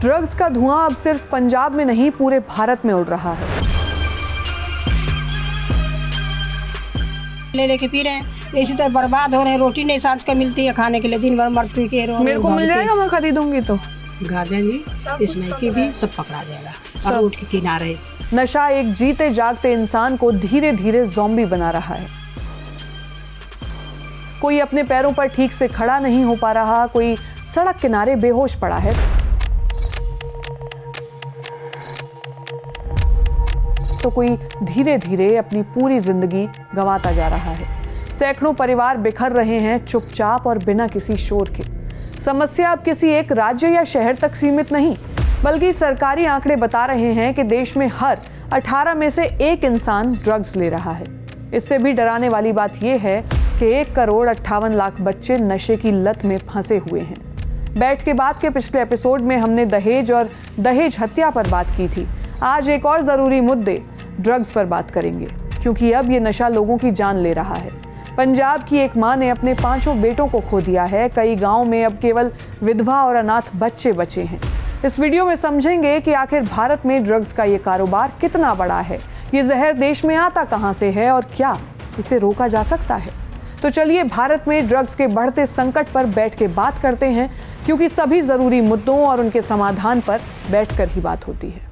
Drugs का धुआं अब सिर्फ पंजाब में नहीं पूरे भारत में उड़ रहा है। ले लेके पी रहे हैं, इसी तरह बर्बाद हो रहे हैं। रोटी नहीं सांझ का मिलती है खाने के लिए, दिन भर मर पी के रो। मेरे को मिल जाएगा, मैं खरीदूंगी तो। गांजा भी, इसमें की भी सब पकड़ा जाएगा और रोड के किनारे। नशा एक जीते जागते इंसान को धीरे धीरे ज़ॉम्बी बना रहा है। कोई अपने पैरों पर ठीक से खड़ा नहीं हो पा रहा, कोई सड़क किनारे बेहोश पड़ा है, तो कोई धीरे धीरे अपनी पूरी जिंदगी गंवाता जा रहा है। सैकड़ों परिवार बिखर रहे हैं चुपचाप और बिना किसी शोर के। समस्या अब किसी एक राज्य या शहर तक सीमित नहीं, बल्कि सरकारी आंकड़े बता रहे हैं कि देश में हर 18 में से एक इंसान ड्रग्स ले रहा है। इससे भी डराने वाली बात यह है कि 1,58,00,000 बच्चे नशे की लत में फंसे हुए हैं। बैठ के बात के पिछले एपिसोड में हमने दहेज और दहेज हत्या पर बात की थी। आज एक और ज़रूरी मुद्दे ड्रग्स पर बात करेंगे, क्योंकि अब ये नशा लोगों की जान ले रहा है। पंजाब की एक मां ने अपने 5 बेटों को खो दिया है। कई गांव में अब केवल विधवा और अनाथ बच्चे बचे हैं। इस वीडियो में समझेंगे कि आखिर भारत में ड्रग्स का ये कारोबार कितना बड़ा है, ये जहर देश में आता कहां से है और क्या इसे रोका जा सकता है। तो चलिए भारत में ड्रग्स के बढ़ते संकट पर बैठ के बात करते हैं, क्योंकि सभी ज़रूरी मुद्दों और उनके समाधान पर बैठकर ही बात होती है।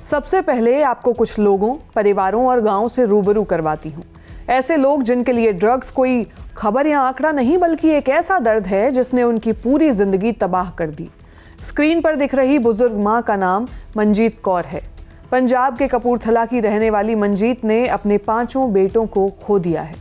सबसे पहले आपको कुछ लोगों, परिवारों और गांवों से रूबरू करवाती हूं। ऐसे लोग जिनके लिए ड्रग्स कोई खबर या आंकड़ा नहीं, बल्कि एक ऐसा दर्द है जिसने उनकी पूरी जिंदगी तबाह कर दी। स्क्रीन पर दिख रही बुजुर्ग मां का नाम मंजीत कौर है। पंजाब के कपूरथला की रहने वाली मंजीत ने अपने 5 बेटों को खो दिया है।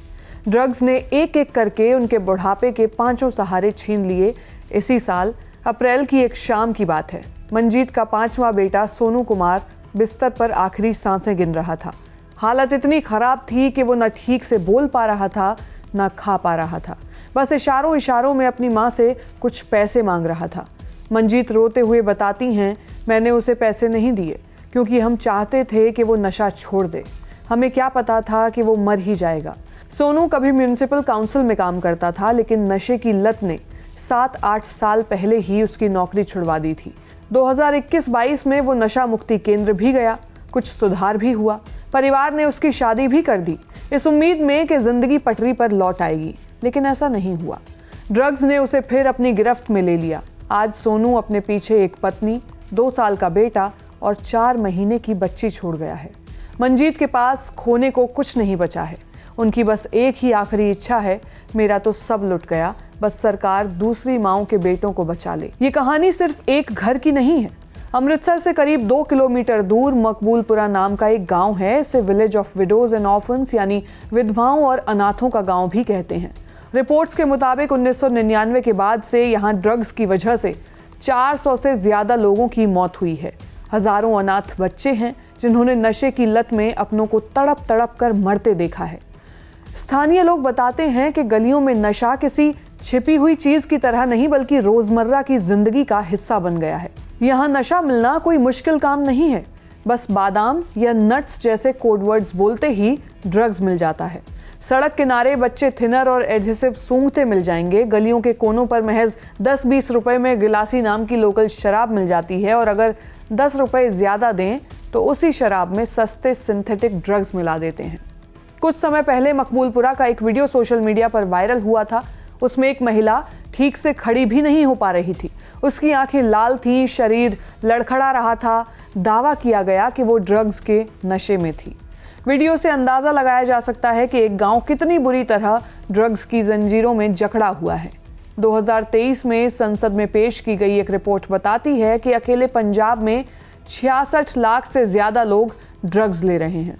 ड्रग्स ने एक एक करके उनके बुढ़ापे के 5 सहारे छीन लिए। इसी साल अप्रैल की एक शाम की बात है। मंजीत का 5वां बेटा सोनू कुमार बिस्तर पर आखिरी सांसें गिन रहा था। हालत इतनी खराब थी कि वो न ठीक से बोल पा रहा था, न खा पा रहा था। बस इशारों इशारों में अपनी माँ से कुछ पैसे मांग रहा था। मंजीत रोते हुए बताती हैं, मैंने उसे पैसे नहीं दिए क्योंकि हम चाहते थे कि वो नशा छोड़ दे। हमें क्या पता था कि वो मर ही जाएगा। सोनू कभी म्यूनिसिपल काउंसिल में काम करता था, लेकिन नशे की लत ने 7-8 साल पहले ही उसकी नौकरी छुड़वा दी थी। 2021-22 में वो नशा मुक्ति केंद्र भी गया, कुछ सुधार भी हुआ। परिवार ने उसकी शादी भी कर दी, इस उम्मीद में कि जिंदगी पटरी पर लौट आएगी, लेकिन ऐसा नहीं हुआ। ड्रग्स ने उसे फिर अपनी गिरफ्त में ले लिया। आज सोनू अपने पीछे एक पत्नी, 2 साल का बेटा और 4 महीने की बच्ची छोड़ गया है। मंजीत के पास खोने को कुछ नहीं बचा है। उनकी बस एक ही आखिरी इच्छा है, मेरा तो सब लुट गया, बस सरकार दूसरी माओं के बेटों को बचा ले। ये कहानी सिर्फ एक घर की नहीं है। अमृतसर से करीब 2 किलोमीटर दूर मकबूलपुरा नाम का एक गांव है। इसे village of widows and orphans यानी विधवाओं और अनाथों का गांव भी कहते हैं। रिपोर्ट्स के मुताबिक 1999 के बाद से यहाँ ड्रग्स की वजह से 400 से ज्यादा लोगों की मौत हुई है। हजारों अनाथ बच्चे हैं जिन्होंने नशे की लत में अपनों को तड़प तड़प कर मरते देखा है। स्थानीय लोग बताते हैं कि गलियों में नशा किसी छिपी हुई चीज की तरह नहीं, बल्कि रोजमर्रा की जिंदगी का हिस्सा बन गया है। यहाँ नशा मिलना कोई मुश्किल काम नहीं है। बस बादाम या नट्स जैसे कोडवर्ड्स बोलते ही ड्रग्स मिल जाता है। सड़क किनारे बच्चे थिनर और एडहेसिव सूंघते मिल जाएंगे। गलियों के कोनों पर महज 10-20 रुपए में गिलासी नाम की लोकल शराब मिल जाती है, और अगर 10 रुपए ज्यादा दें तो उसी शराब में सस्ते सिंथेटिक ड्रग्स मिला देते हैं। कुछ समय पहले मकबूलपुरा का एक वीडियो सोशल मीडिया पर वायरल हुआ था। उसमें एक महिला ठीक से खड़ी भी नहीं हो पा रही थी। उसकी आंखें लाल थीं, शरीर लड़खड़ा रहा था। दावा किया गया कि वो ड्रग्स के नशे में थी। वीडियो से अंदाजा लगाया जा सकता है कि एक गांव कितनी बुरी तरह ड्रग्स की जंजीरों में जकड़ा हुआ है। 2023 में संसद में पेश की गई एक रिपोर्ट बताती है कि अकेले पंजाब में 66 लाख से ज्यादा लोग ड्रग्स ले रहे हैं।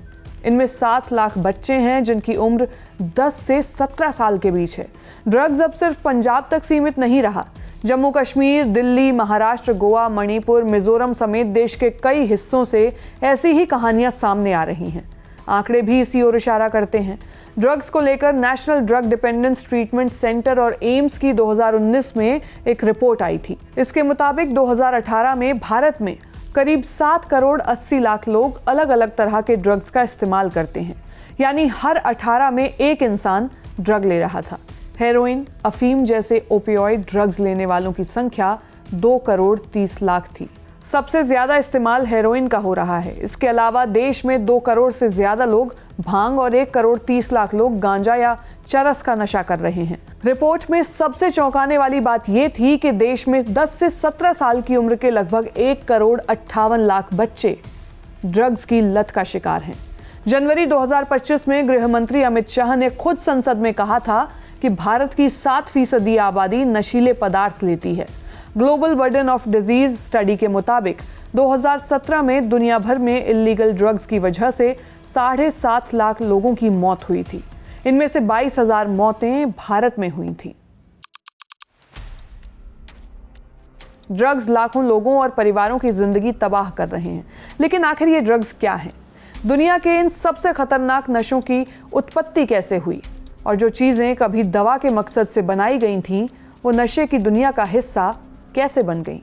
इनमें 7 लाख बच्चे हैं जिनकी उम्र 10 से 17 साल के बीच है। ड्रग्स अब सिर्फ पंजाब तक सीमित नहीं रहा। जम्मू कश्मीर, दिल्ली, महाराष्ट्र, गोवा, मणिपुर, मिजोरम समेत देश के कई हिस्सों से ऐसी ही कहानियां सामने आ रही हैं। आंकड़े भी इसी ओर इशारा करते हैं। ड्रग्स को लेकर national drug dependence treatment centre और एम्स की 2019 में एक रिपोर्ट आई थी। इसके मुताबिक 2018 में भारत में करीब 7 करोड़ 80 लाख लोग अलग अलग तरह के ड्रग्स का इस्तेमाल करते हैं, यानी हर 18 में एक इंसान ड्रग ले रहा था। हेरोइन, अफीम जैसे ओपियोइड ड्रग्स लेने वालों की संख्या 2 करोड़ 30 लाख थी। सबसे ज्यादा इस्तेमाल हेरोइन का हो रहा है। इसके अलावा देश में 2 करोड़ से ज्यादा लोग भांग और 1 करोड़ 30 लाख लोग गांजा या चरस का नशा कर रहे हैं। रिपोर्ट में सबसे चौंकाने वाली बात यह थी कि देश में 10 से 17 साल की उम्र के लगभग 1 करोड़ 58 लाख बच्चे ड्रग्स की लत का शिकार हैं। जनवरी 2025 में गृह मंत्री अमित शाह ने खुद संसद में कहा था कि भारत की 7% आबादी नशीले पदार्थ लेती है। Global burden of disease study के मुताबिक 2017 में दुनिया भर में इलीगल ड्रग्स की वजह से 7.5 लाख लोगों की मौत हुई थी। इनमें से 22,000 मौतें भारत में हुई थी। ड्रग्स लाखों लोगों और परिवारों की जिंदगी तबाह कर रहे हैं, लेकिन आखिर ये ड्रग्स क्या हैं? दुनिया के इन सबसे खतरनाक नशों की उत्पत्ति कैसे हुई? और जो चीजें कभी दवा के मकसद से बनाई गई थीं, वो नशे की दुनिया का हिस्सा कैसे बन गई?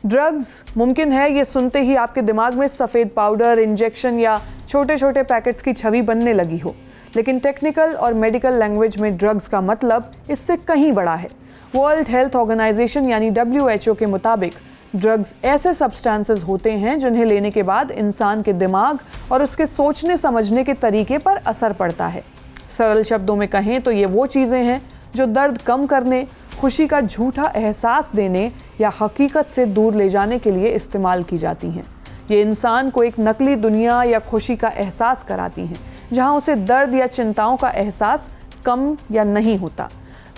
ड्रग्स मुमकिन है ये सुनते ही आपके दिमाग में सफ़ेद पाउडर, इंजेक्शन या छोटे छोटे पैकेट्स की छवि बनने लगी हो, लेकिन टेक्निकल और मेडिकल लैंग्वेज में ड्रग्स का मतलब इससे कहीं बड़ा है। वर्ल्ड हेल्थ ऑर्गेनाइजेशन यानी WHO के मुताबिक ड्रग्स ऐसे सब्सटेंसेस होते हैं जिन्हें लेने के बाद इंसान के दिमाग और उसके सोचने समझने के तरीके पर असर पड़ता है। सरल शब्दों में कहें तो ये वो चीज़ें हैं जो दर्द कम करने, खुशी का झूठा एहसास देने या हकीकत से दूर ले जाने के लिए इस्तेमाल की जाती हैं। ये इंसान को एक नकली दुनिया या खुशी का एहसास कराती हैं, जहां उसे दर्द या चिंताओं का एहसास कम या नहीं होता।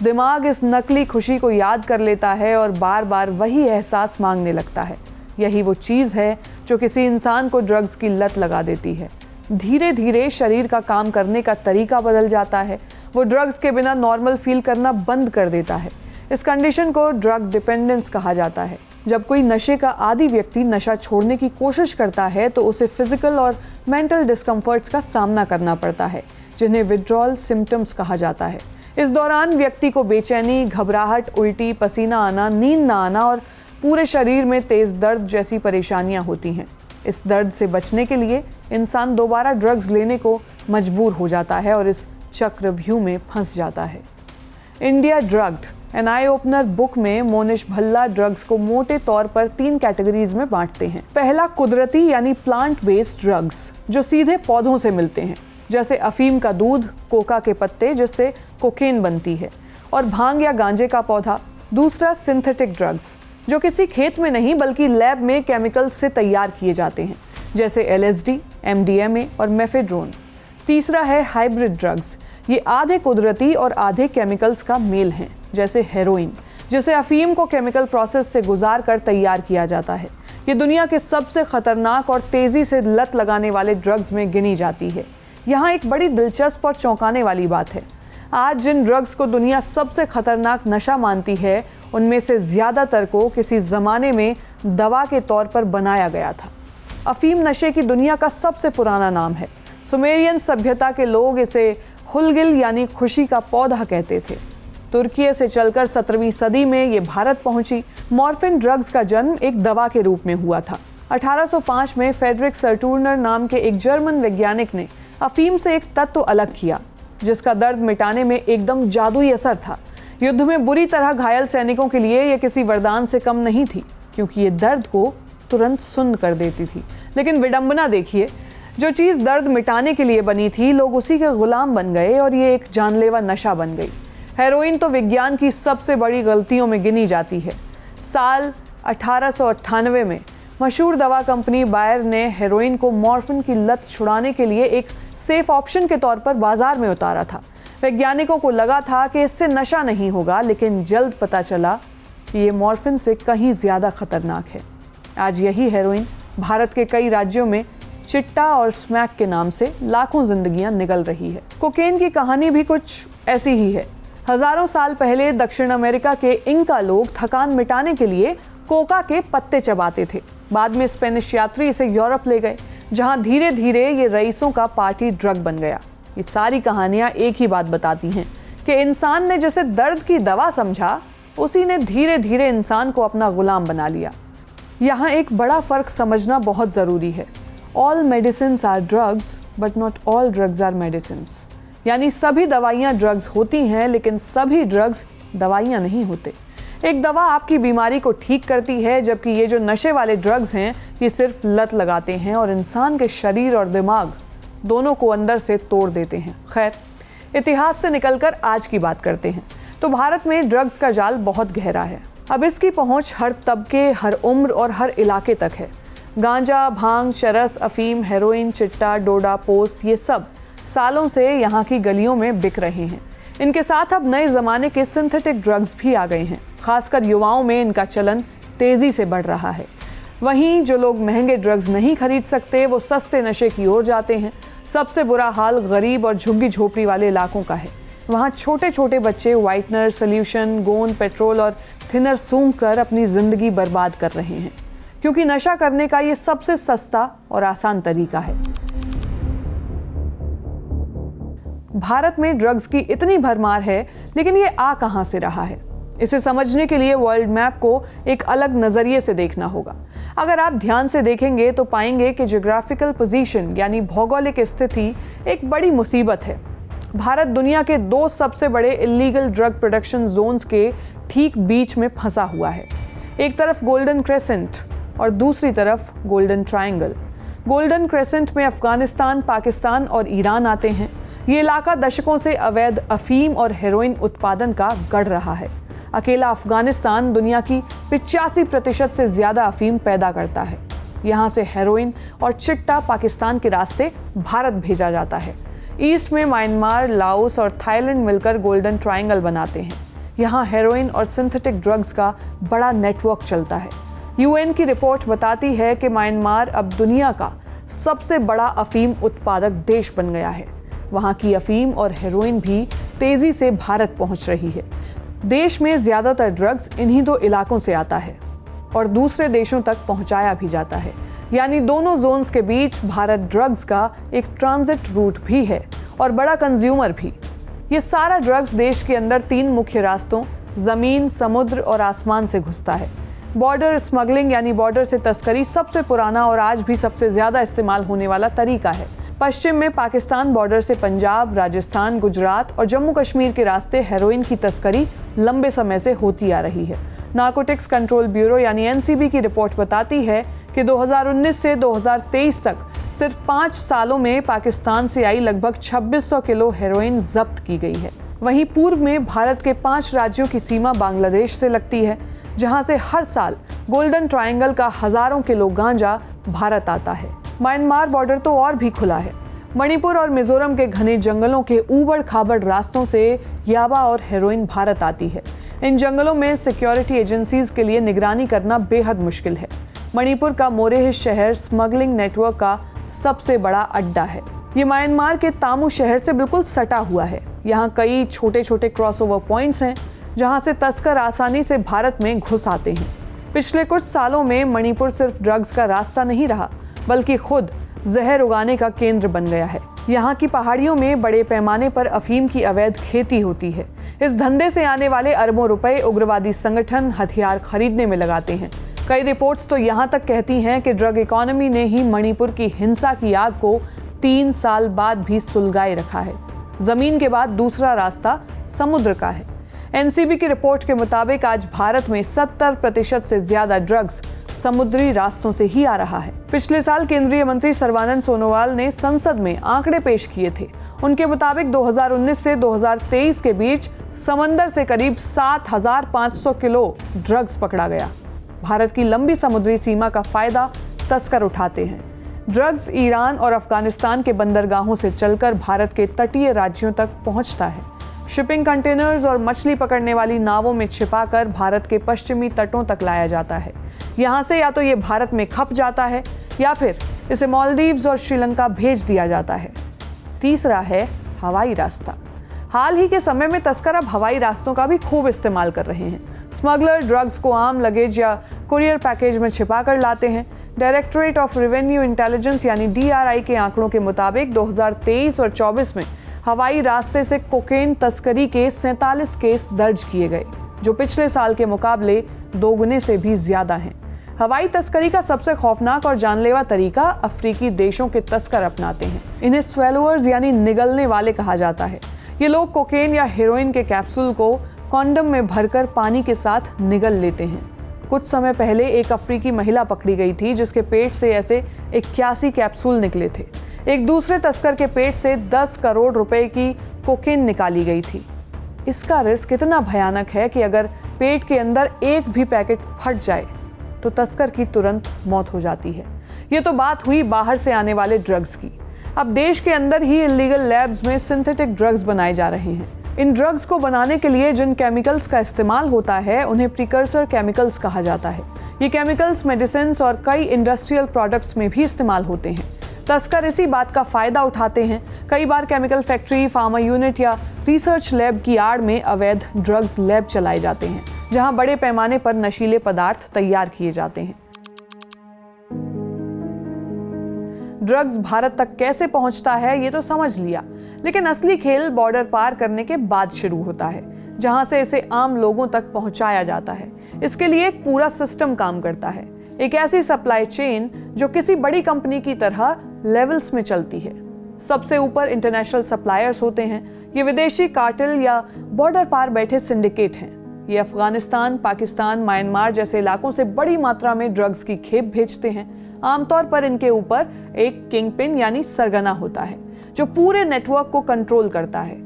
दिमाग इस नकली खुशी को याद कर लेता है और बार बार वही एहसास मांगने लगता है। यही वो चीज़ है जो किसी इंसान को ड्रग्स की लत लगा देती है। धीरे धीरे शरीर का काम करने का तरीका बदल जाता है। वो ड्रग्स के बिना नॉर्मल फील करना बंद कर देता है। इस कंडीशन को ड्रग डिपेंडेंस कहा जाता है। जब कोई नशे का आदी व्यक्ति नशा छोड़ने की कोशिश करता है तो उसे फिजिकल और मेंटल डिस्कम्फर्ट्स का सामना करना पड़ता है, जिन्हें विड्रॉल सिम्टम्स कहा जाता है। इस दौरान व्यक्ति को बेचैनी, घबराहट, उल्टी, पसीना आना, नींद न आना और पूरे शरीर में तेज दर्द जैसी परेशानियां होती हैं। इस दर्द से बचने के लिए इंसान दोबारा ड्रग्स लेने को मजबूर हो जाता है और इस चक्रव्यूह में फंस जाता है। India drugged, an eye opener book में मोनिश भल्ला ड्रग्स को मोटे तौर पर 3 कैटेगरीज में बांटते हैं। पहला कुदरती यानी प्लांट बेस्ड ड्रग्स, जो सीधे पौधों से मिलते हैं, जैसे अफीम का दूध, कोका के पत्ते जिससे कोकेन बनती है, और भांग या गांजे का पौधा। दूसरा सिंथेटिक ड्रग्स, जो किसी खेत में नहीं बल्कि लैब में केमिकल्स से तैयार किए जाते हैं, जैसे LSD, MDMA और मेफेड्रोन। तीसरा है हाइब्रिड ड्रग्स। ये आधे कुदरती और आधे केमिकल्स का मेल हैं, जैसे हेरोइन, जिसे अफीम को केमिकल प्रोसेस से गुजार कर तैयार किया जाता है। ये दुनिया के सबसे खतरनाक और तेजी से लत लगाने वाले ड्रग्स में गिनी जाती है। यहाँ एक बड़ी दिलचस्प और चौंकाने वाली बात है। आज जिन ड्रग्स को दुनिया सबसे खतरनाक नशा मानती है, उनमें से ज़्यादातर को किसी ज़माने में दवा के तौर पर बनाया गया था। अफीम नशे की दुनिया का सबसे पुराना नाम है। सुमेरियन सभ्यता के लोग इसे हुलगिल यानी खुशी का पौधा कहते थे। तुर्की से चलकर 17वीं सदी में ये भारत पहुंची। मॉर्फिन ड्रग्स का जन्म एक दवा के रूप में हुआ था। 1805 में फेडरिक सर्टूर्नर नाम के एक जर्मन वैज्ञानिक ने अफीम से एक तत्व अलग किया, जिसका दर्द मिटाने में एकदम जादुई असर था। युद्ध में बुरी तरह घायल सैनिकों के लिए यह किसी वरदान से कम नहीं थी, क्योंकि ये दर्द को तुरंत सुन्न कर देती थी। लेकिन विडंबना देखिए, जो चीज़ दर्द मिटाने के लिए बनी थी, लोग उसी के गुलाम बन गए और ये एक जानलेवा नशा बन गई। हेरोइन तो विज्ञान की सबसे बड़ी गलतियों में गिनी जाती है। साल 1898 में मशहूर दवा कंपनी बायर ने हेरोइन को मॉर्फिन की लत छुड़ाने के लिए एक सेफ ऑप्शन के तौर पर बाजार में उतारा था। वैज्ञानिकों को लगा था कि इससे नशा नहीं होगा, लेकिन जल्द पता चला कि ये मॉर्फिन से कहीं ज़्यादा खतरनाक है। आज यही हेरोइन भारत के कई राज्यों में चिट्टा और स्मैक के नाम से लाखों जिंदगियां निगल रही है। कोकेन की कहानी भी कुछ ऐसी ही है। हजारों साल पहले दक्षिण अमेरिका के इंका लोग थकान मिटाने के लिए कोका के पत्ते चबाते थे। बाद में स्पेनिश यात्री इसे यूरोप ले गए, जहां धीरे धीरे ये रईसों का पार्टी ड्रग बन गया। ये सारी कहानियां एक ही बात बताती हैं कि इंसान ने जैसे दर्द की दवा समझा, उसी ने धीरे धीरे इंसान को अपना गुलाम बना लिया। यहाँ एक बड़ा फर्क समझना बहुत ज़रूरी है। All medicines are drugs but not all drugs are medicines. यानी सभी दवाइयाँ ड्रग्स होती हैं, लेकिन सभी ड्रग्स दवाइयाँ नहीं होते। एक दवा आपकी बीमारी को ठीक करती है, जबकि ये जो नशे वाले ड्रग्स हैं ये सिर्फ लत लगाते हैं और इंसान के शरीर और दिमाग दोनों को अंदर से तोड़ देते हैं। खैर, इतिहास से निकलकर आज की बात करते हैं तो भारत में ड्रग्स का जाल बहुत गहरा है। अब इसकी पहुंच हर तबके, हर उम्र और हर इलाके तक है। गांजा, भांग, चरस, अफीम, हेरोइन, चिट्टा, डोडा, पोस्त, ये सब सालों से यहाँ की गलियों में बिक रहे हैं। इनके साथ अब नए ज़माने के सिंथेटिक ड्रग्स भी आ गए हैं। खासकर युवाओं में इनका चलन तेज़ी से बढ़ रहा है। वहीं जो लोग महंगे ड्रग्स नहीं खरीद सकते, वो सस्ते नशे की ओर जाते हैं। सबसे बुरा हाल गरीब और झुग्गी झोपड़ी वाले इलाकों का है। वहाँ छोटे छोटे बच्चे व्हाइटनर, सोल्यूशन, गोंद, पेट्रोल और थिनर सूंघ कर अपनी ज़िंदगी बर्बाद कर रहे हैं, क्योंकि नशा करने का ये सबसे सस्ता और आसान तरीका है। भारत में ड्रग्स की इतनी भरमार है, लेकिन ये आ कहां से रहा है? इसे समझने के लिए वर्ल्ड मैप को एक अलग नजरिए से देखना होगा। अगर आप ध्यान से देखेंगे तो पाएंगे कि ज्योग्राफिकल पोजीशन यानी भौगोलिक स्थिति एक बड़ी मुसीबत है। भारत दुनिया के 2 सबसे बड़े इलीगल ड्रग प्रोडक्शन जोन्स के ठीक बीच में फंसा हुआ है। एक तरफ गोल्डन क्रेसेंट और दूसरी तरफ गोल्डन ट्रायंगल। गोल्डन क्रेसेंट में अफगानिस्तान, पाकिस्तान और ईरान आते हैं। ये इलाका दशकों से अवैध अफीम और हेरोइन उत्पादन का गढ़ रहा है। अकेला अफगानिस्तान दुनिया की 85% से ज़्यादा अफीम पैदा करता है। यहाँ से हेरोइन और चिट्टा पाकिस्तान के रास्ते भारत भेजा जाता है। ईस्ट में म्यांमार, लाओस और थाईलैंड मिलकर गोल्डन ट्रायंगल बनाते हैं। यहाँ हेरोइन और सिंथेटिक ड्रग्स का बड़ा नेटवर्क चलता है। यूएन की रिपोर्ट बताती है कि म्यांमार अब दुनिया का सबसे बड़ा अफीम उत्पादक देश बन गया है। वहाँ की अफीम और हेरोइन भी तेज़ी से भारत पहुँच रही है। देश में ज़्यादातर ड्रग्स इन्हीं 2 इलाकों से आता है और दूसरे देशों तक पहुँचाया भी जाता है। यानी दोनों जोन्स के बीच भारत ड्रग्स का एक ट्रांजिट रूट भी है और बड़ा कंज्यूमर भी। ये सारा ड्रग्स देश के अंदर 3 मुख्य रास्तों ज़मीन, समुद्र और आसमान से घुसता है। बॉर्डर स्मगलिंग यानी बॉर्डर से तस्करी सबसे पुराना और आज भी सबसे ज़्यादा इस्तेमाल होने वाला तरीका है। पश्चिम में पाकिस्तान बॉर्डर से पंजाब, राजस्थान, गुजरात और जम्मू कश्मीर के रास्ते हेरोइन की तस्करी लंबे समय से होती आ रही है। नार्कोटिक्स कंट्रोल ब्यूरो यानी एनसीबी की रिपोर्ट बताती है कि 2019 से 2023 तक सिर्फ 5 सालों में पाकिस्तान से आई लगभग 2600 किलो हेरोइन जब्त की गई है। वहीं पूर्व में भारत के 5 राज्यों की सीमा बांग्लादेश से लगती है, जहां से हर साल गोल्डन ट्रायंगल का हजारों किलो गांजा भारत आता है। म्यांमार बॉर्डर तो और भी खुला है। मणिपुर और मिजोरम के घने जंगलों के ऊबड़ खाबड़ रास्तों से याबा और हेरोइन भारत आती है। इन जंगलों में सिक्योरिटी एजेंसीज के लिए निगरानी करना बेहद मुश्किल है। मणिपुर का मोरेह शहर स्मगलिंग नेटवर्क का सबसे बड़ा अड्डा है। ये म्यांमार के तामू शहर से बिल्कुल सटा हुआ है। यहाँ कई छोटे छोटे क्रॉसओवर पॉइंट्स हैं जहाँ से तस्कर आसानी से भारत में घुस आते हैं। पिछले कुछ सालों में मणिपुर सिर्फ ड्रग्स का रास्ता नहीं रहा, बल्कि खुद जहर उगाने का केंद्र बन गया है। यहाँ की पहाड़ियों में बड़े पैमाने पर अफीम की अवैध खेती होती है। इस धंधे से आने वाले अरबों रुपए उग्रवादी संगठन हथियार खरीदने में लगाते हैं। कई रिपोर्ट्स तो यहाँ तक कहती हैं कि ड्रग इकोनॉमी ने ही मणिपुर की हिंसा की आग को 3 साल बाद भी सुलगाए रखा है। जमीन के बाद दूसरा रास्ता समुद्र का है। एनसीबी की रिपोर्ट के मुताबिक आज भारत में 70% से ज्यादा ड्रग्स समुद्री रास्तों से ही आ रहा है। पिछले साल केंद्रीय मंत्री सर्बानंद सोनोवाल ने संसद में आंकड़े पेश किए थे। उनके मुताबिक 2019 से 2023 के बीच समंदर से करीब 7,500 किलो ड्रग्स पकड़ा गया। भारत की लंबी समुद्री सीमा का फायदा तस्कर उठाते हैं। ड्रग्स ईरान और अफगानिस्तान के बंदरगाहों से चलकर भारत के तटीय राज्यों तक पहुंचता है। शिपिंग कंटेनर्स और मछली पकड़ने वाली नावों में छिपाकर भारत के पश्चिमी तटों तक लाया जाता है। यहाँ से या तो ये भारत में खप जाता है या फिर इसे मालदीव्स और श्रीलंका भेज दिया जाता है। तीसरा है हवाई रास्ता। हाल ही के समय में तस्कर अब हवाई रास्तों का भी खूब इस्तेमाल कर रहे हैं। स्मगलर ड्रग्स को आम लगेज या कुरियर पैकेज में छिपा कर लाते हैं। डायरेक्टरेट ऑफ रेवेन्यू इंटेलिजेंस यानी DRI के आंकड़ों के मुताबिक 2023 और 24 में हवाई रास्ते से कोकेन तस्करी के 47 केस दर्ज किए गए, जो पिछले साल के मुकाबले 2 गुने से भी ज्यादा हैं। हवाई तस्करी का सबसे खौफनाक और जानलेवा तरीका अफ्रीकी देशों के तस्कर अपनाते हैं। इन्हें स्वेलोअर्स यानी निगलने वाले कहा जाता है। ये लोग कोकेन या हेरोइन के कैप्सूल को कॉन्डम में भरकर पानी के साथ निगल लेते हैं। कुछ समय पहले एक अफ्रीकी महिला पकड़ी गई थी जिसके पेट से ऐसे 81 कैप्सूल निकले थे। एक दूसरे तस्कर के पेट से 10 करोड़ रुपए की कोकेन निकाली गई थी। इसका रिस्क इतना भयानक है कि अगर पेट के अंदर एक भी पैकेट फट जाए तो तस्कर की तुरंत मौत हो जाती है। ये तो बात हुई बाहर से आने वाले ड्रग्स की। अब देश के अंदर ही इलीगल लैब्स में सिंथेटिक ड्रग्स बनाए जा रहे हैं। इन ड्रग्स को बनाने के लिए जिन केमिकल्स का इस्तेमाल होता है उन्हें प्रिकर्सर केमिकल्स कहा जाता है। ये केमिकल्स मेडिसिन और कई इंडस्ट्रियल प्रोडक्ट्स में भी इस्तेमाल होते हैं। तस्कर इसी बात का फायदा उठाते हैं। कई बार केमिकल फैक्ट्री, फार्मा यूनिट या रिसर्च लैब की आड़ में अवैध ड्रग्स लैब चलाए जाते हैं, जहां बड़े पैमाने पर नशीले पदार्थ तैयार किए जाते हैं। ड्रग्स भारत तक कैसे पहुंचता है ये तो समझ लिया, लेकिन असली खेल बॉर्डर पार करने के बाद शुरू होता है, जहां से इसे आम लोगों तक पहुंचाया जाता है। इसके लिए एक पूरा सिस्टम काम करता है, एक ऐसी सप्लाई चेन जो किसी बड़ी कंपनी की तरह लेवल्स में चलती है। सबसे ऊपर इंटरनेशनल सप्लायर्स होते हैं। ये विदेशी कार्टेल या बॉर्डर पार बैठे सिंडिकेट हैं। ये अफगानिस्तान, पाकिस्तान, म्यांमार जैसे इलाकों से बड़ी मात्रा में ड्रग्स की खेप भेजते हैं। आमतौर पर इनके ऊपर एक किंगपिन यानी सरगना होता है जो पूरे नेटवर्क को कंट्रोल करता है।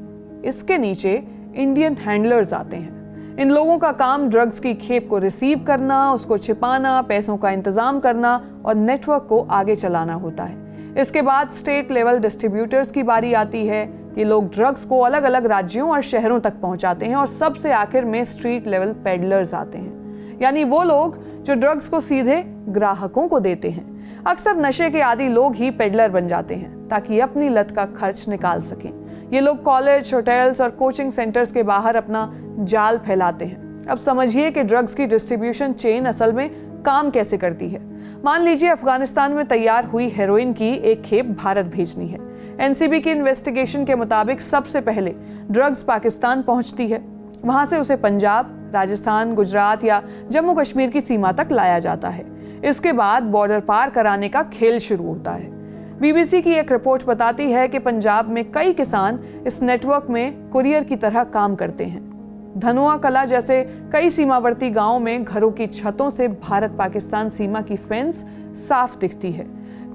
इसके नीचे इंडियन हैंडलर्स आते हैं। इन लोगों का काम ड्रग्स की खेप को रिसीव करना, उसको छिपाना, पैसों का इंतजाम करना और नेटवर्क को आगे चलाना होता है। इसके बाद स्टेट लेवल डिस्ट्रीब्यूटर्स की बारी आती है। ये लोग ड्रग्स को अलग अलग राज्यों और शहरों तक पहुंचाते हैं। और सबसे आखिर में स्ट्रीट लेवल पेडलर्स आते हैं, यानी वो लोग जो ड्रग्स को सीधे ग्राहकों को देते हैं। अक्सर नशे के आदी लोग ही पेडलर बन जाते हैं ताकि अपनी लत का खर्च निकाल सकें। ये लोग कॉलेज, होटल्स और कोचिंग सेंटर्स के बाहर अपना जाल फैलाते हैं। अब समझिए कि ड्रग्स की डिस्ट्रीब्यूशन चेन असल में काम कैसे करती है। मान लीजिए अफगानिस्तान में तैयार हुई हेरोइन की एक खेप भारत भेजनी है। एनसीबी की इन्वेस्टिगेशन के मुताबिक सबसे पहले ड्रग्स पाकिस्तान पहुंचती है। वहां से उसे पंजाब, राजस्थान, गुजरात या जम्मू कश्मीर की सीमा तक लाया जाता है। इसके बाद बॉर्डर पार कराने का खेल शुरू होता है। बीबीसी की एक रिपोर्ट बताती है कि पंजाब में कई किसान इस नेटवर्क में कुरियर की तरह काम करते हैं। धनुआ कला जैसे कई सीमावर्ती गांवों में घरों की छतों से भारत पाकिस्तान सीमा की फेंस साफ दिखती है।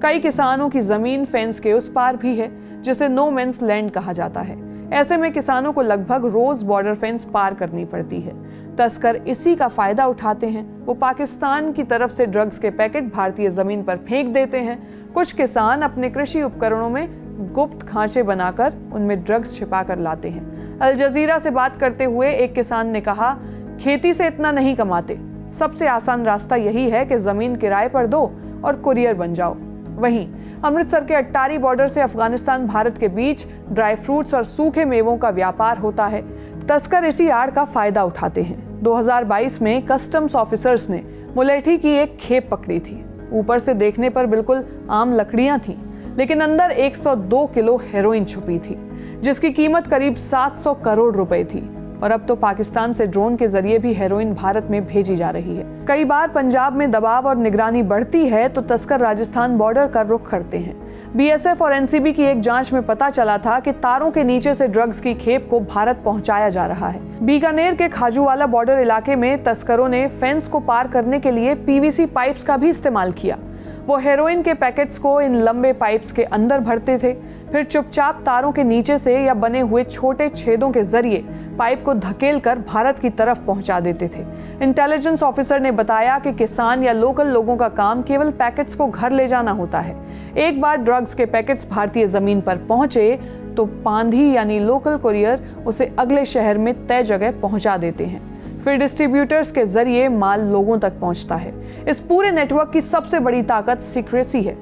कई किसानों की जमीन फेंस के उस पार भी है, जिसे नो मेंस लैंड कहा जाता है। ऐसे में किसानों को लगभग रोज बॉर्डर फेंस पार करनी पड़ती है। तस्कर इसी का फायदा उठाते हैं। वो पाकिस्तान की तरफ से ड्रग्स के पैकेट भारतीय जमीन पर फेंक देते हैं। कुछ किसान अपने कृषि उपकरणों में गुप्त खांचे बनाकर उनमें ड्रग्स छिपा कर लाते हैं। अल जजीरा से बात करते हुए एक किसान ने कहा, खेती से इतना नहीं कमाते, सबसे आसान रास्ता यही है कि जमीन किराए पर दो और कुरियर बन जाओ। वहीं अमृतसर के अट्टारी बॉर्डर से अफगानिस्तान भारत के बीच ड्राई फ्रूट्स और सूखे मेवों का व्यापार होता है। तस्कर इसी आड़ का फायदा उठाते हैं। 2022 में कस्टम्स ऑफिसर्स ने मुलेठी की एक खेप पकड़ी थी। ऊपर से देखने पर बिल्कुल आम लकड़ियां थीं, लेकिन अंदर 102 किलो हेरोइन छुपी थी, जिसकी कीमत करीब 700 करोड़ रुपए थी। और अब तो पाकिस्तान से ड्रोन के जरिए भी हेरोइन भारत में भेजी जा रही है। कई बार पंजाब में दबाव और निगरानी बढ़ती है तो तस्कर राजस्थान बॉर्डर का रुख करते हैं। बीएसएफ और एनसीबी की एक जांच में पता चला था कि तारों के नीचे से ड्रग्स की खेप को भारत पहुंचाया जा रहा है। बीकानेर के खाजूवाला बॉर्डर इलाके में तस्करों ने फेंस को पार करने के लिए पीवीसी पाइप्स का भी इस्तेमाल किया। वो हेरोइन के पैकेट्स को इन लंबे पाइप्स के अंदर भरते थे, फिर चुपचाप तारों के नीचे से या बने हुए छोटे छेदों के जरिए पाइप को धकेलकर भारत की तरफ पहुंचा देते थे। इंटेलिजेंस ऑफिसर ने बताया कि किसान या लोकल लोगों का काम केवल पैकेट्स को घर ले जाना होता है। एक बार ड्रग्स के पैकेट्स भारतीय जमीन पर पहुंचे तो पांधी यानी लोकल कुरियर उसे अगले शहर में तय जगह पहुंचा देते हैं। फिर डिस्ट्रीब्यूटर्स के जरिए माल लोगों तक पहुंचता है। इस पूरे नेटवर्क की सबसे बड़ी ताकत सीक्रेसी है।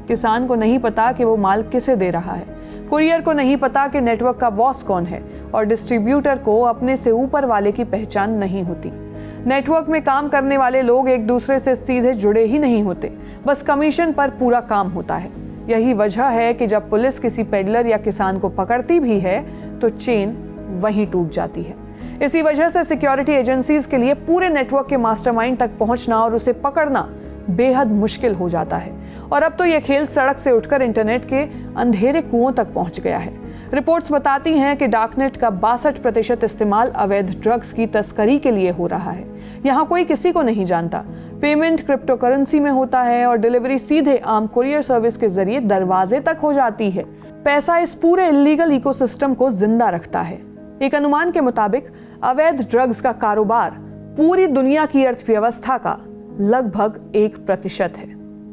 किसान को नहीं पता कि वो माल किसे दे रहा है, कुरियर को नहीं पता कि नेटवर्क का बॉस कौन है, और डिस्ट्रीब्यूटर को अपने से ऊपर वाले की पहचान नहीं होती। नेटवर्क में काम करने वाले लोग एक दूसरे से सीधे जुड़े ही नहीं होते, बस कमीशन पर पूरा काम होता है। यही वजह है कि जब पुलिस किसी पेडलर या किसान को पकड़ती भी है तो चेन वहीं टूट जाती है। इसी वजह से सिक्योरिटी एजेंसीज के लिए पूरे नेटवर्क के मास्टरमाइंड तक पहुंचना और उसे पकड़ना बेहद मुश्किल हो जाता है। और अब तो यह खेल सड़क से उठकर इंटरनेट के अंधेरे कुओं तक पहुंच गया है। रिपोर्ट्स बताती हैं कि डार्कनेट का 62% इस्तेमाल अवैध ड्रग्स की तस्करी के लिए हो रहा है। यहाँ कोई किसी को नहीं जानता, पेमेंट क्रिप्टो करेंसी में होता है और डिलीवरी सीधे आम कुरियर सर्विस के जरिए दरवाजे तक हो जाती है। पैसा इस पूरे इलीगल इकोसिस्टम को जिंदा रखता है। एक अनुमान के मुताबिक अवैध ड्रग्स का कारोबार पूरी दुनिया की अर्थव्यवस्था का लगभग 1% है।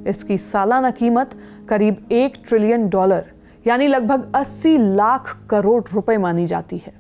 इसकी सालाना कीमत करीब $1 ट्रिलियन यानी लगभग 80 लाख करोड़ रुपए मानी जाती है।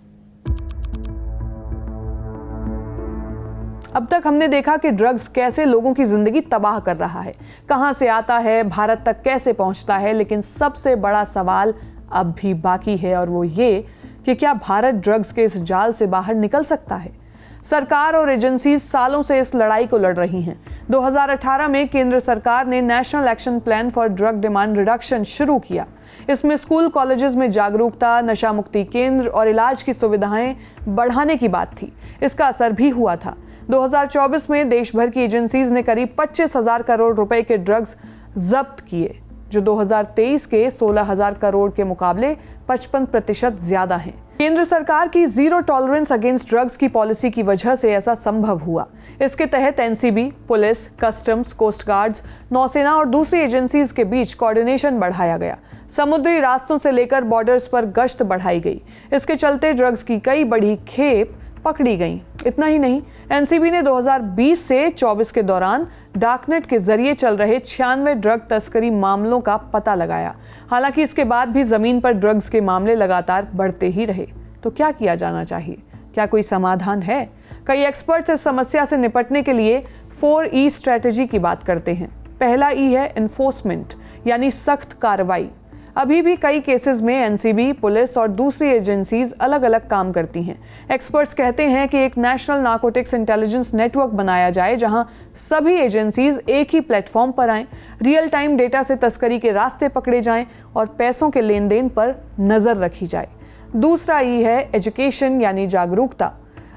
अब तक हमने देखा कि ड्रग्स कैसे लोगों की जिंदगी तबाह कर रहा है, कहां से आता है, भारत तक कैसे पहुंचता है, लेकिन सबसे बड़ा सवाल अब भी बाकी है और वो ये कि क्या भारत ड्रग्स के इस जाल से बाहर निकल सकता है। सरकार और एजेंसीज सालों से इस लड़ाई को लड़ रही हैं। 2018 में केंद्र सरकार ने national action plan for drug demand reduction शुरू किया। इसमें स्कूल कॉलेजेस में जागरूकता, नशा मुक्ति केंद्र और इलाज की सुविधाएं बढ़ाने की बात थी। इसका असर भी हुआ था। 2024 में देश भर की एजेंसीज ने करीब 25,000 करोड़ रुपए के ड्रग्स जब्त किए, जो 2023 के 16,000 करोड़ के मुकाबले 55% ज्यादा हैं। केंद्र सरकार की जीरो टॉलरेंस अगेंस्ट ड्रग्स की पॉलिसी की वजह से ऐसा संभव हुआ। इसके तहत NCB, police, customs, coast guards, नौसेना और दूसरी एजेंसीज के बीच कोऑर्डिनेशन बढ़ाया गया। समुद्री रास्तों से लेकर बॉर्डर्स पर गश्त बढ़ाई गई। इसके चलते ड्रग्स की कई बड़ी खेप पकड़ी गई। इतना ही नहीं, एनसीबी ने 2020 से 24 के दौरान डार्कनेट के जरिए चल रहे 96 ड्रग तस्करी मामलों का पता लगाया। हालांकि इसके बाद भी जमीन पर ड्रग्स के मामले लगातार बढ़ते ही रहे। तो क्या किया जाना चाहिए? क्या कोई समाधान है? कई एक्सपर्ट्स इस समस्या से निपटने के लिए 4E स्ट्रेटेजी की बात करते हैं। पहला ई है एनफोर्समेंट, यानी सख्त कार्रवाई। अभी भी कई केसेस में एनसीबी, पुलिस और दूसरी एजेंसीज अलग अलग काम करती हैं। एक्सपर्ट्स कहते हैं कि एक नेशनल नार्कोटिक्स इंटेलिजेंस नेटवर्क बनाया जाए जहां सभी एजेंसीज एक ही प्लेटफॉर्म पर आएं, रियल टाइम डेटा से तस्करी के रास्ते पकड़े जाएं और पैसों के लेन देन पर नजर रखी जाए। दूसरा ई है एजुकेशन, यानी जागरूकता।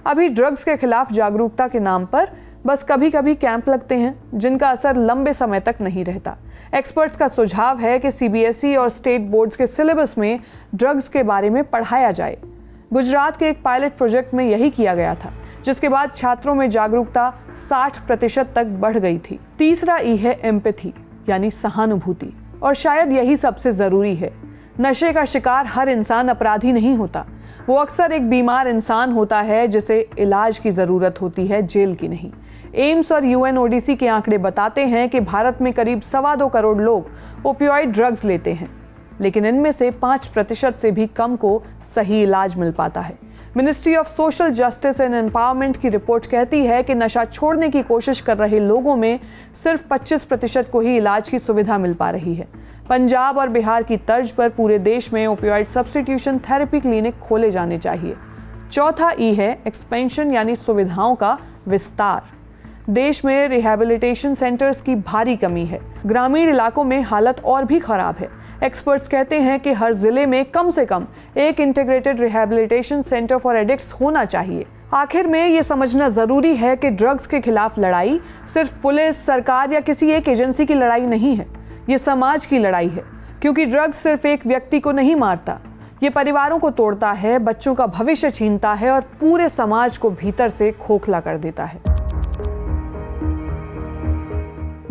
अभी ड्रग्स के खिलाफ जागरूकता के नाम पर बस कभी कभी कैंप लगते हैं, जिनका असर लंबे समय तक नहीं रहता। एक्सपर्ट्स का सुझाव है कि सीबीएसई और स्टेट बोर्ड्स के सिलेबस में ड्रग्स के बारे में पढ़ाया जाए। गुजरात के एक पायलट प्रोजेक्ट में यही किया गया था, जिसके बाद छात्रों में जागरूकता 60% तक बढ़ गई थी। तीसरा ई है एम्पैथी, यानी सहानुभूति, और शायद यही सबसे जरूरी है। नशे का शिकार हर इंसान अपराधी नहीं होता। वो अक्सर एक बीमार इंसान होता है जिसे इलाज की जरूरत होती है, जेल की नहीं। एम्स और यूएनओडीसी के आंकड़े बताते हैं कि भारत में करीब 2.25 करोड़ लोग ओपियोइड ड्रग्स लेते हैं, लेकिन इनमें से 5% से भी कम को सही इलाज मिल पाता है। Ministry of social justice and empowerment की रिपोर्ट कहती है कि नशा छोड़ने की कोशिश कर रहे लोगों में सिर्फ 25% को ही इलाज की सुविधा मिल पा रही है। पंजाब और बिहार की तर्ज पर पूरे देश में ओपियोइड सब्स्टिट्यूशन थेरेपी क्लिनिक खोले जाने चाहिए। चौथा ई है एक्सपेंशन, यानी सुविधाओं का विस्तार। देश में रिहैबिलिटेशन सेंटर्स की भारी कमी है। ग्रामीण इलाकों में हालत और भी खराब है। एक्सपर्ट्स कहते हैं कि हर जिले में कम से कम एक integrated rehabilitation centre for addicts होना चाहिए। आखिर में ये समझना जरूरी है कि ड्रग्स के खिलाफ लड़ाई सिर्फ पुलिस, सरकार या किसी एक एजेंसी की लड़ाई नहीं है। ये समाज की लड़ाई है, क्योंकि ड्रग्स सिर्फ एक व्यक्ति को नहीं मारता, ये परिवारों को तोड़ता है, बच्चों का भविष्य छीनता है और पूरे समाज को भीतर से खोखला कर देता है।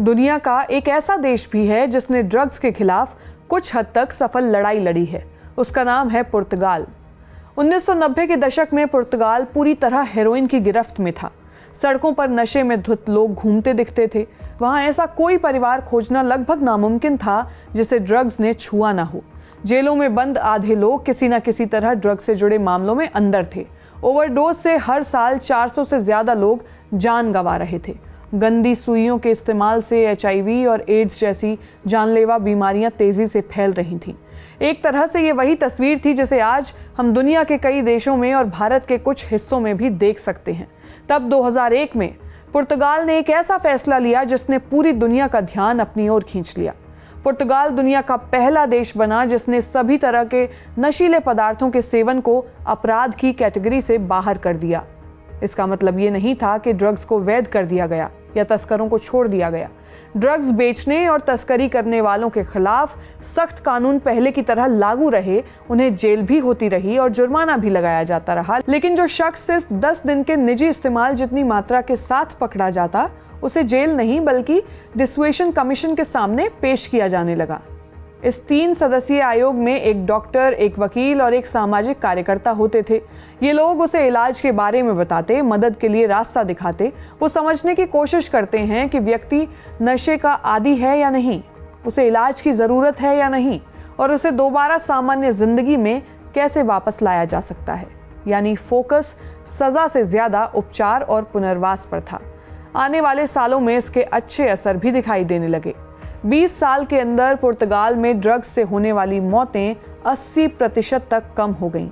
दुनिया का एक ऐसा देश भी है जिसने ड्रग्स के खिलाफ कुछ हद तक सफल लड़ाई लड़ी है। उसका नाम है पुर्तगाल। 1990 के दशक में पुर्तगाल पूरी तरह हेरोइन की गिरफ्त में था। सड़कों पर नशे में धुत लोग घूमते दिखते थे। वहां ऐसा कोई परिवार खोजना लगभग नामुमकिन था जिसे ड्रग्स ने छुआ ना हो। जेलों में बंद आधे लोग किसी न किसी तरह ड्रग्स से जुड़े मामलों में अंदर थे। ओवरडोज से हर साल 400 से ज्यादा लोग जान गंवा रहे थे। गंदी सुइयों के इस्तेमाल से HIV और एड्स जैसी जानलेवा बीमारियां तेजी से फैल रही थीं। एक तरह से ये वही तस्वीर थी जिसे आज हम दुनिया के कई देशों में और भारत के कुछ हिस्सों में भी देख सकते हैं। तब 2001 में पुर्तगाल ने एक ऐसा फैसला लिया जिसने पूरी दुनिया का ध्यान अपनी ओर खींच लिया। पुर्तगाल दुनिया का पहला देश बना जिसने सभी तरह के नशीले पदार्थों के सेवन को अपराध की कैटेगरी से बाहर कर दिया। इसका मतलब ये नहीं था कि ड्रग्स को वैध कर दिया गया या तस्करों को छोड़ दिया गया। ड्रग्स बेचने और तस्करी करने वालों के खिलाफ सख्त कानून पहले की तरह लागू रहे, उन्हें जेल भी होती रही और जुर्माना भी लगाया जाता रहा। लेकिन जो शख्स सिर्फ 10 दिन के निजी इस्तेमाल जितनी मात्रा के साथ पकड़ा जाता, उसे जेल नहीं बल्कि डिसुएशन कमीशन के सामने पेश किया जाने लगा। इस 3 सदस्यीय आयोग में एक डॉक्टर, एक वकील और एक सामाजिक कार्यकर्ता होते थे। ये लोग उसे इलाज के बारे में बताते, मदद के लिए रास्ता दिखाते। वो समझने की कोशिश करते हैं कि व्यक्ति नशे का आदी है या नहीं, उसे इलाज की ज़रूरत है या नहीं, और उसे दोबारा सामान्य जिंदगी में कैसे वापस लाया जा सकता है। यानी फोकस सज़ा से ज़्यादा उपचार और पुनर्वास पर था। आने वाले सालों में इसके अच्छे असर भी दिखाई देने लगे। 20 साल के अंदर पुर्तगाल में ड्रग्स से होने वाली मौतें 80% तक कम हो गईं।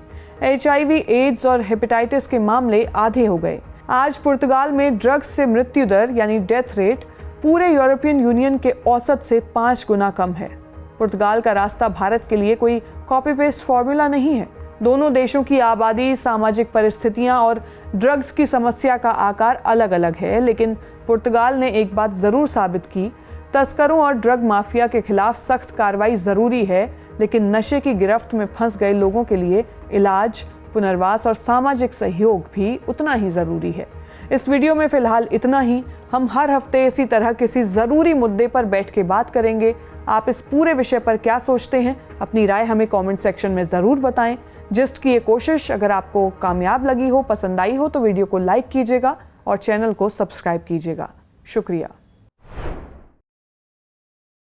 HIV, एड्स और हेपेटाइटिस के मामले आधे हो गए। आज पुर्तगाल में ड्रग्स से मृत्यु दर यानी डेथ रेट पूरे यूरोपियन यूनियन के औसत से 5 गुना कम है। पुर्तगाल का रास्ता भारत के लिए कोई कॉपी पेस्ट फॉर्मूला नहीं है। दोनों देशों की आबादी, सामाजिक परिस्थितियां और ड्रग्स की समस्या का आकार अलग अलग है, लेकिन पुर्तगाल ने एक बात जरूर साबित की, तस्करों और ड्रग माफिया के खिलाफ सख्त कार्रवाई जरूरी है, लेकिन नशे की गिरफ्त में फंस गए लोगों के लिए इलाज, पुनर्वास और सामाजिक सहयोग भी उतना ही जरूरी है। इस वीडियो में फिलहाल इतना ही। हम हर हफ्ते इसी तरह किसी जरूरी मुद्दे पर बैठ के बात करेंगे। आप इस पूरे विषय पर क्या सोचते हैं? अपनी राय हमें कमेंट सेक्शन में जरूर बताएं। जिस्ट की ये कोशिश अगर आपको कामयाब लगी हो, पसंद आई हो, तो वीडियो को लाइक कीजिएगा और चैनल को सब्सक्राइब कीजिएगा। शुक्रिया।